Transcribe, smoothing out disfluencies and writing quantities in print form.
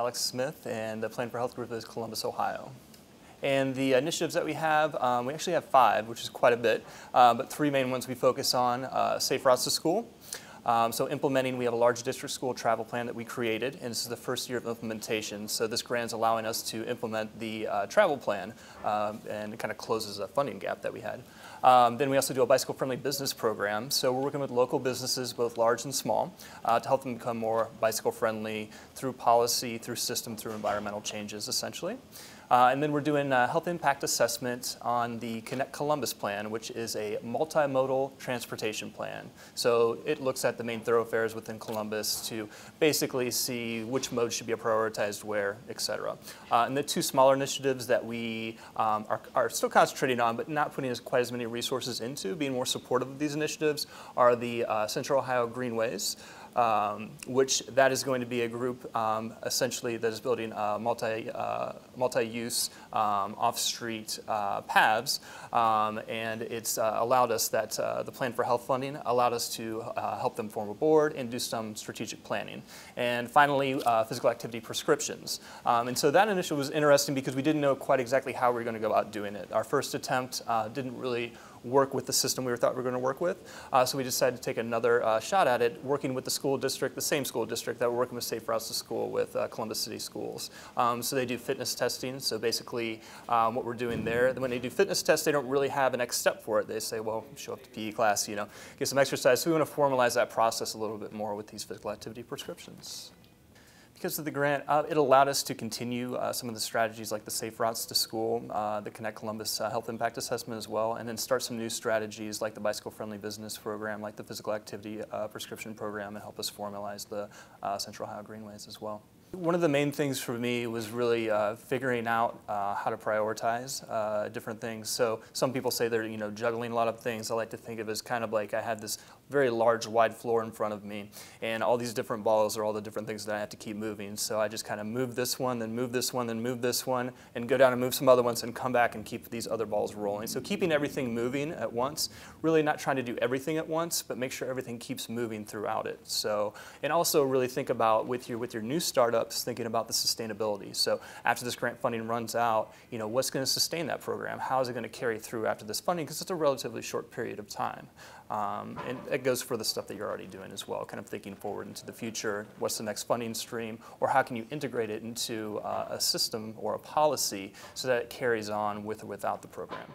Alex Smith, and the Plan4Health group is Columbus, Ohio. And the initiatives that we actually have 5, which is quite a bit, but 3 main ones we focus on: safe routes to school. So implementing, we have a large district school travel plan that we created, and this is the first year of implementation. So this grant is allowing us to implement the travel plan, and it kind of closes a funding gap that we had. Then we also do a bicycle-friendly business program. So we're working with local businesses, both large and small, to help them become more bicycle-friendly through policy, through system, through environmental changes, essentially. And then we're doing a health impact assessment on the Connect Columbus plan, which is a multimodal transportation plan. So it looks at the main thoroughfares within Columbus to basically see which modes should be prioritized where, et cetera. And the 2 smaller initiatives that we are still concentrating on, but not putting quite as many resources into, being more supportive of these initiatives, are the Central Ohio Greenways, which that is going to be a group essentially that is building multi-use off-street paths, and it's allowed us that the Plan4Health funding allowed us to help them form a board and do some strategic planning. And finally, physical activity prescriptions. And so that initiative was interesting because we didn't know quite exactly how we were going to go about doing it. Our first attempt didn't really work with the system we thought we were going to work with. So we decided to take another shot at it, working with the school district, the same school district that we're working with Safe Routes to School with Columbus City Schools. So they do fitness testing. So basically what we're doing there, when they do fitness tests, they don't really have a next step for it. They say, well, show up to PE class, get some exercise. So we want to formalize that process a little bit more with these physical activity prescriptions. Because of the grant, it allowed us to continue some of the strategies like the Safe Routes to School, the Connect Columbus Health Impact Assessment as well, and then start some new strategies like the Bicycle-Friendly Business Program, like the Physical Activity Prescription Program, and help us formalize the Central Ohio Greenways as well. One of the main things for me was really figuring out how to prioritize different things. So some people say they're juggling a lot of things. I like to think of it as kind of like I had this very large, wide floor in front of me, and all these different balls are all the different things that I have to keep moving. So I just kind of move this one, then move this one, then move this one, and go down and move some other ones and come back and keep these other balls rolling. So keeping everything moving at once, really not trying to do everything at once, but make sure everything keeps moving throughout it. So, and also really think about with your new startups, thinking about the sustainability. So after this grant funding runs out, what's going to sustain that program? How is it going to carry through after this funding? Because it's a relatively short period of time. And it goes for the stuff that you're already doing as well, kind of thinking forward into the future. What's the next funding stream? Or how can you integrate it into a system or a policy so that it carries on with or without the program?